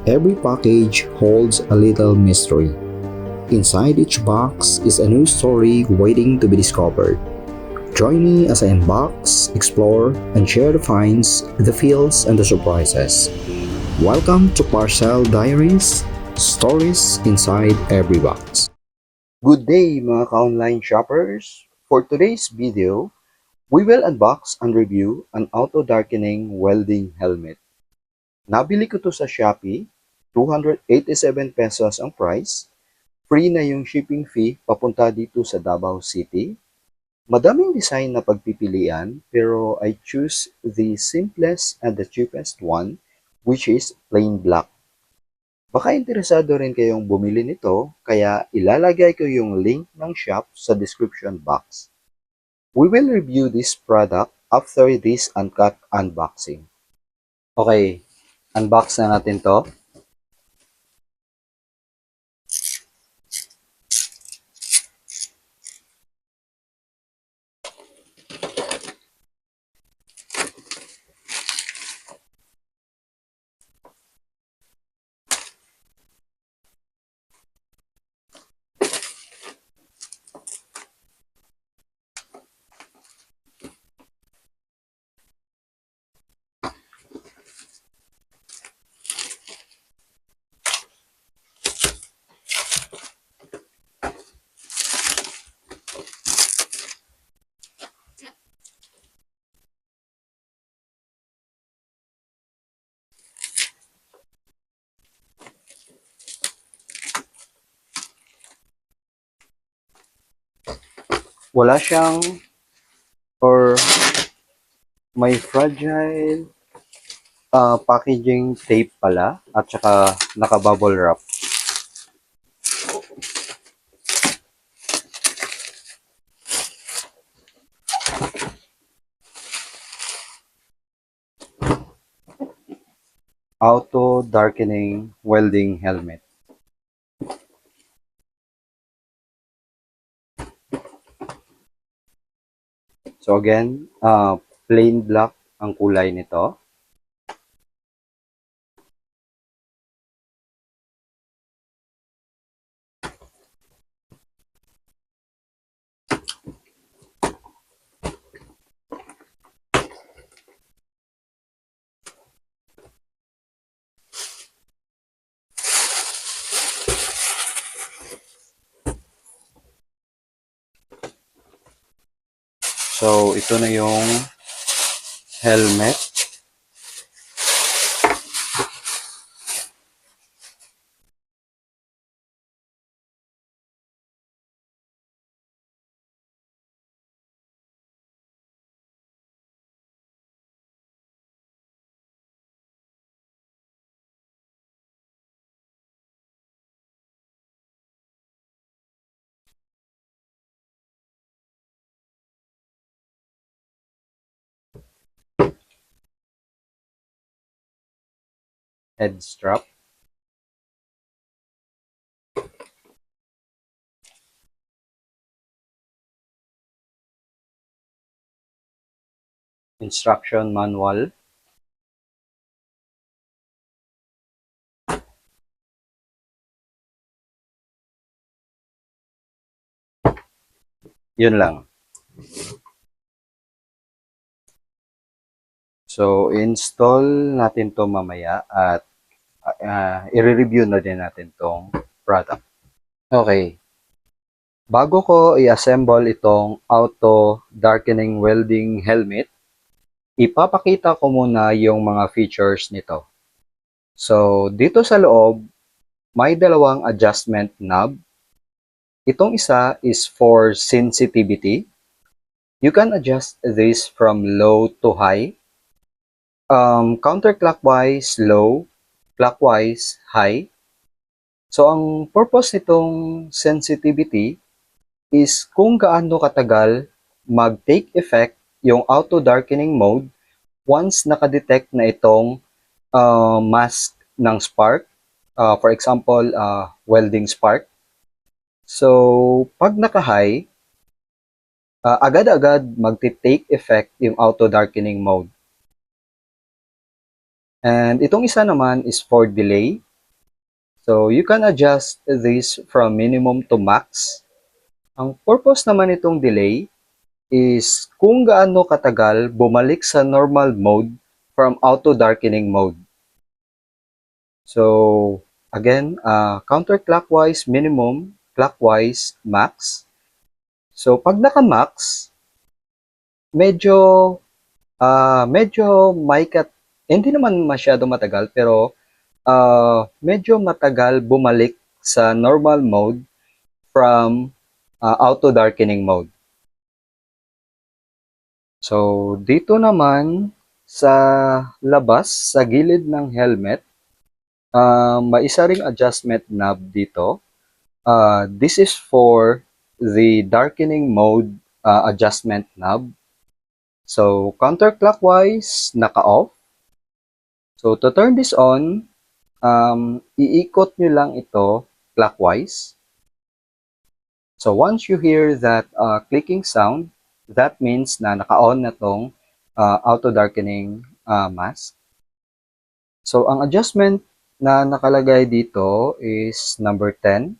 Every package holds a little mystery. Inside each box is a new story waiting to be discovered. Join me as I unbox, explore, and share the finds, the feels, and the surprises. Welcome to Parcel Diaries, stories inside every box. Good day mga ka-online shoppers! For today's video, we will unbox and review an auto-darkening welding helmet. Nabili ko to sa Shopee, 287 pesos ang price. Free na yung shipping fee papunta dito sa Davao City. Madaming design na pagpipilian pero I choose the simplest and the cheapest one, which is plain black. Baka interesado rin kayong bumili nito kaya ilalagay ko yung link ng shop sa description box. We will review this product after this uncut unboxing. Okay, unbox na natin to. Wala siyang or may fragile packaging tape pala at saka naka-bubble wrap. Auto darkening welding helmet. So again, plain black ang kulay nito. So ito na yung helmet. Head strap. Instruction manual. Yun lang. So, install natin to mamaya at i-review na din natin tong product. Okay. Bago ko i-assemble itong auto darkening welding helmet, ipapakita ko muna yung mga features nito. So, dito sa loob, may dalawang adjustment knob. Itong isa is for sensitivity. You can adjust this from low to high. Counterclockwise, low, clockwise, high. So, ang purpose nitong sensitivity is kung gaano katagal mag-take effect yung auto darkening mode once nakadetect na itong mask ng spark. For example, welding spark. So, pag naka-high, agad-agad mag-take effect yung auto darkening mode. And itong isa naman is for delay. So you can adjust this from minimum to max. Ang purpose naman itong delay is kung gaano katagal bumalik sa normal mode from auto darkening mode. So again, counterclockwise minimum, clockwise max. So pag naka-max, medyo hindi naman masyado matagal pero medyo matagal bumalik sa normal mode from auto darkening mode. So dito naman sa labas, sa gilid ng helmet, may isa ring adjustment knob dito. This is for the darkening mode adjustment knob. So counterclockwise, naka-off. So to turn this on, iikot nyo lang ito clockwise. So once you hear that clicking sound, that means na naka-on na tong auto darkening mask. So ang adjustment na nakalagay dito is number 10,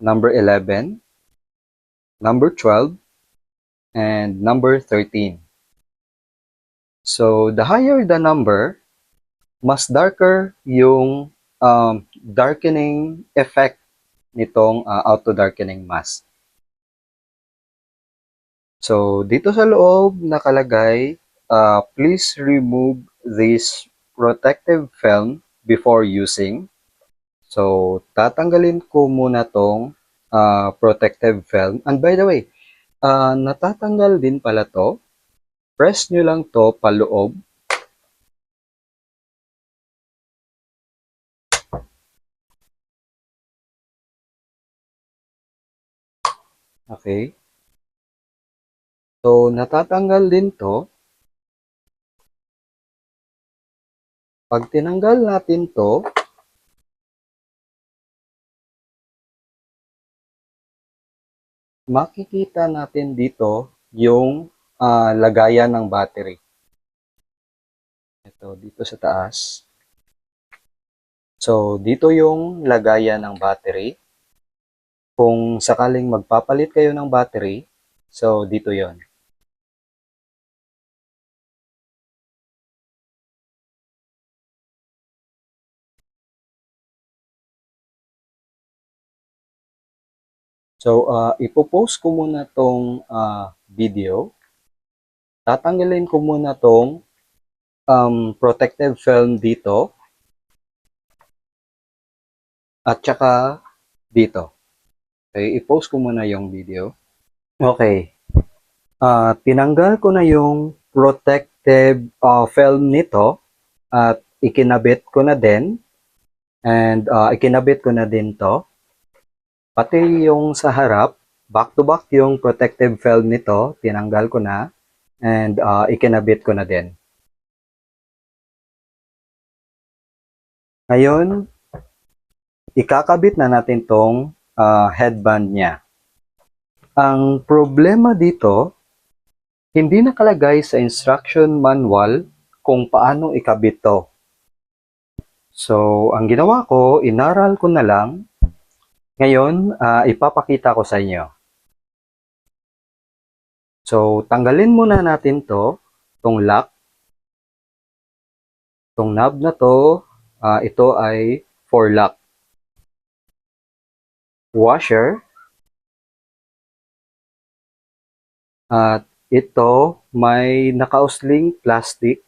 number 11, number 12, and number 13. So the higher the number, mas darker yung darkening effect nitong auto darkening mask. So dito sa loob nakalagay, please remove this protective film before using. So tatanggalin ko muna tong protective film. And by the way, natatanggal din pala to. Press nyo lang to paloob. Okay. So, natatanggal din to. Pag tinanggal natin to, makikita natin dito yung lagayan ng battery. Ito, dito sa taas. So, dito yung lagayan ng battery. Kung sakaling magpapalit kayo ng battery, so dito yon. So, ipopost ko muna tong video. Tatanggalin ko muna tong protective film dito. At saka dito. Okay, i-post ko muna yung video. Okay. Tinanggal ko na yung protective film nito at ikinabit ko na din. And ikinabit ko na din to. Pati yung sa harap, back to back yung protective film nito, tinanggal ko na. And ikinabit ko na din. Ngayon, ikakabit na natin tong headband niya. Ang problema dito, hindi nakalagay sa instruction manual kung paano ikabit to. So, ang ginawa ko, inaral ko na lang. Ngayon, ipapakita ko sa inyo. So, tanggalin muna natin to, tong lock. Tong knob na to, ito ay for lock. Washer. At ito, may nakausling plastic.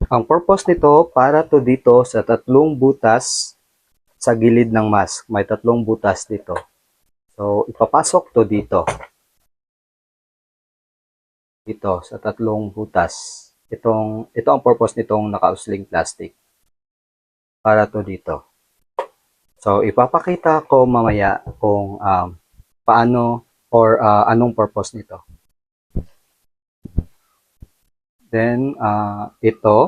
Ang purpose nito, para to dito sa tatlong butas sa gilid ng mask. May tatlong butas dito. So, ipapasok to dito. Ito, sa tatlong butas. Ito ang purpose nitong nakausling plastic. Para to dito. So, ipapakita ko mamaya kung paano or anong purpose nito. Then, ito.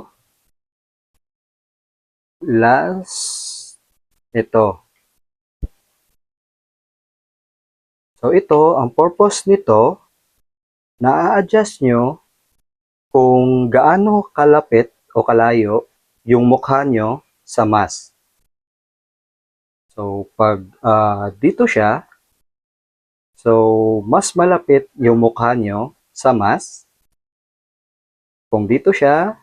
Last, ito. So, ito, ang purpose nito, na-adjust nyo kung gaano kalapit o kalayo yung mukha nyo sa mask. So, pag dito siya, so mas malapit yung mukha nyo sa mask. Kung dito siya,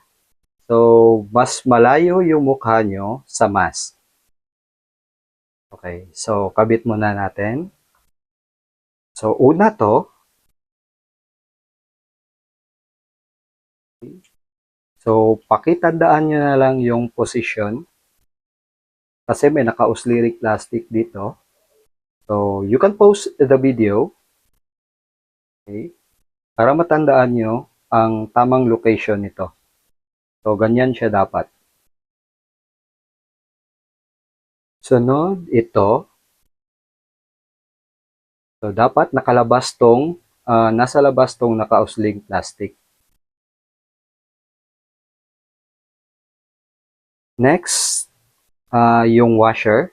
so mas malayo yung mukha nyo sa mask. Okay, so kabit muna natin. So, una to. So, pakitandaan nyo na lang yung position. Kasi may naka-uslirik plastic dito. So, you can pause the video. Okay? Para matandaan nyo ang tamang location nito. So, ganyan siya dapat. Sunod, ito. So, dapat nakalabas tong, nasa labas tong naka-usling plastic. Next, yung washer.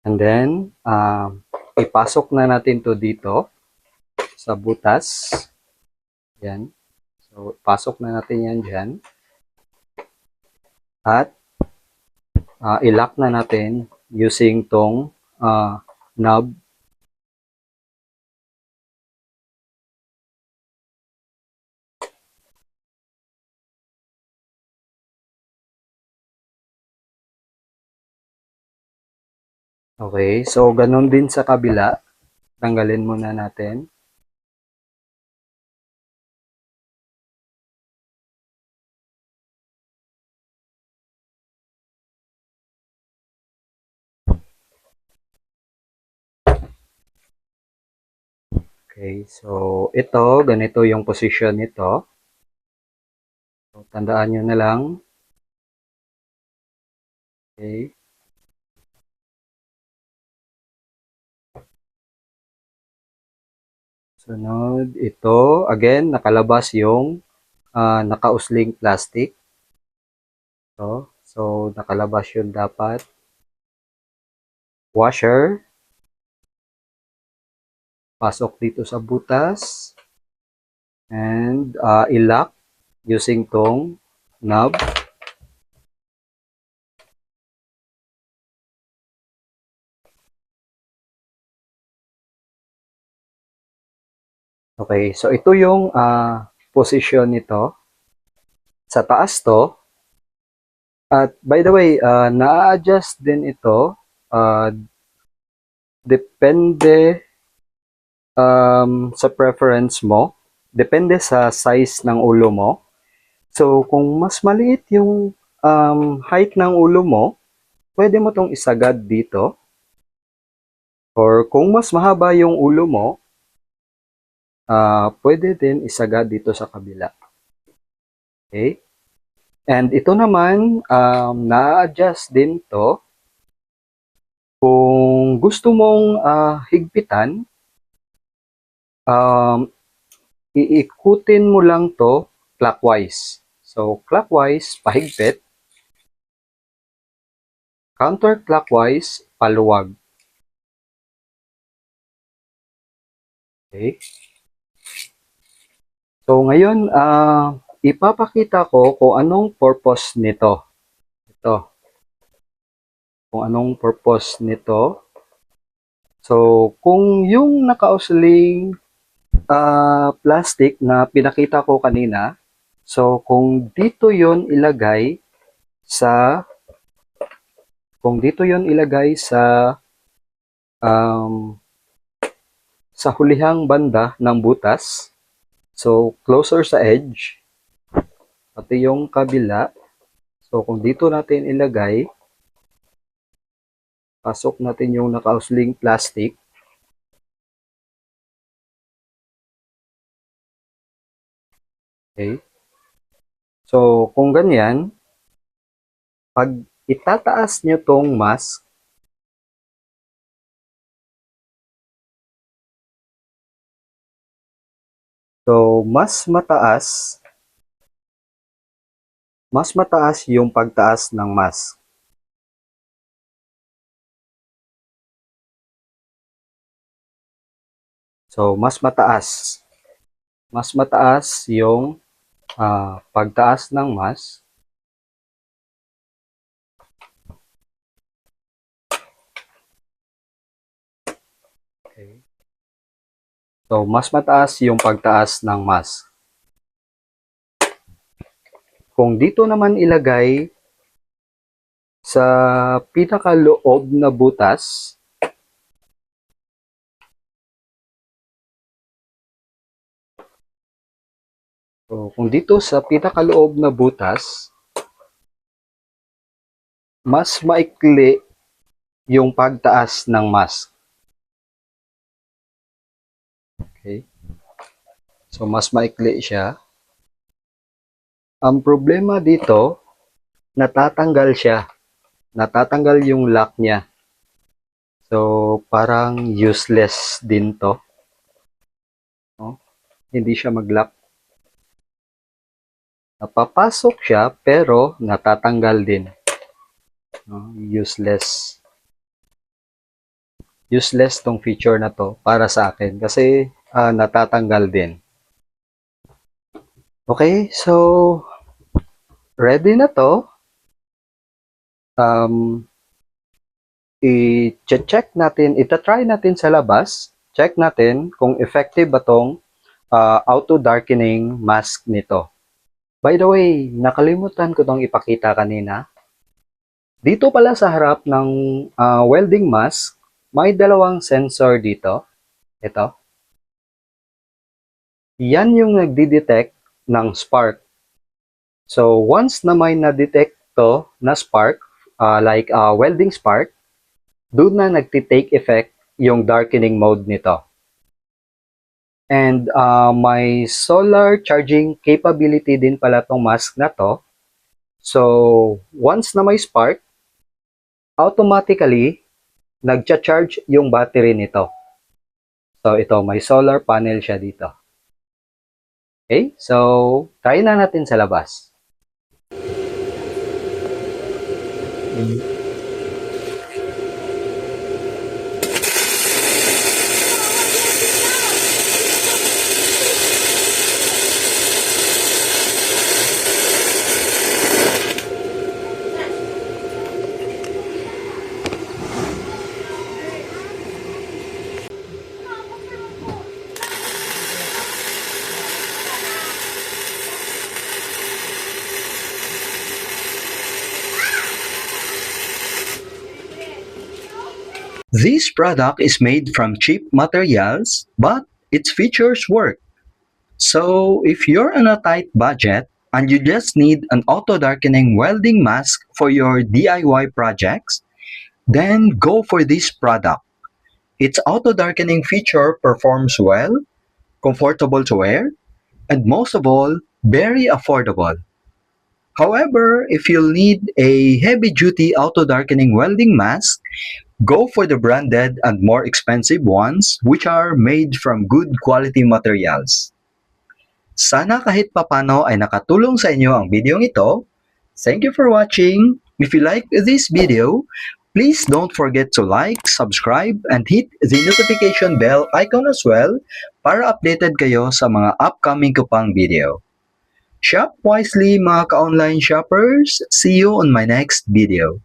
And then, ipasok na natin to dito sa butas. Yan. So, pasok na natin yan dyan. At, i-lock na natin using tong knob. Okay, so ganun din sa kabila. Tanggalin muna natin. Okay, so ito, ganito yung position nito. So, tandaan nyo na lang. Okay. Sunod, ito, again, nakalabas yung nakausling plastic. So nakalabas yun dapat. Washer. Pasok dito sa butas. And i-lock using tong knob. Okay, so ito yung position nito. Sa taas to. At by the way, na-adjust din ito. Depende sa preference mo. Depende sa size ng ulo mo. So, kung mas maliit yung height ng ulo mo, pwede mo tong isagad dito. Or kung mas mahaba yung ulo mo, pwede din isagad dito sa kabila. Okay? And ito naman, na-adjust din to. Kung gusto mong higpitan, iikutin mo lang to clockwise. So, clockwise, pahigpit. Counterclockwise, paluwag. Okay? So, ngayon, ipapakita ko kung anong purpose nito. Ito. Kung anong purpose nito. So, kung yung nakausling plastic na pinakita ko kanina, so, kung dito yon ilagay sa um, sa hulihang banda ng butas, so closer sa edge, pati yung kabila, so kung dito natin ilagay, pasok natin yung nakausling plastic, okay, so kung ganyan, pag itataas nyo tong mask, so mas mataas yung pagtaas ng mask. So, mas mataas yung pagtaas ng mask. So, mas mataas yung pagtaas ng mask. Kung dito naman ilagay sa pinakaloob na butas, so, kung dito sa pinakaloob na butas, mas maikli yung pagtaas ng mask. Okay? So, mas maikli siya. Ang problema dito, natatanggal siya. Natatanggal yung lock niya. So, parang useless din to. No? Hindi siya mag-lock. Napapasok siya, pero natatanggal din. No? Useless. Useless tong feature na to para sa akin kasi natatanggal din. Okay, so ready na to. I-check natin, ita-try natin sa labas. Check natin kung effective ba tong auto darkening mask nito. By the way, nakalimutan ko tong ipakita kanina. Dito pala sa harap ng welding mask, may dalawang sensor dito. Ito. Yan yung nagdi-detect ng spark. So, once na may na-detect to na spark, like welding spark, doon na nagti-take effect yung darkening mode nito. And may solar charging capability din pala tong mask na to. So, once na may spark, automatically, nagcha-charge yung battery nito. So, ito, may solar panel siya dito. Okay, so, try na natin sa labas. This product is made from cheap materials, but its features work. So, if you're on a tight budget and you just need an auto darkening welding mask for your DIY projects, then go for this product. Its auto darkening feature performs well, comfortable to wear, and most of all, very affordable. However, if you'll need a heavy-duty auto darkening welding mask, go for the branded and more expensive ones which are made from good quality materials. Sana kahit papano ay nakatulong sa inyo ang video ito. Thank you for watching. If you like this video, please don't forget to like, subscribe, and hit the notification bell icon as well para updated kayo sa mga upcoming ko pang video. Shop wisely mga ka-online shoppers. See you on my next video.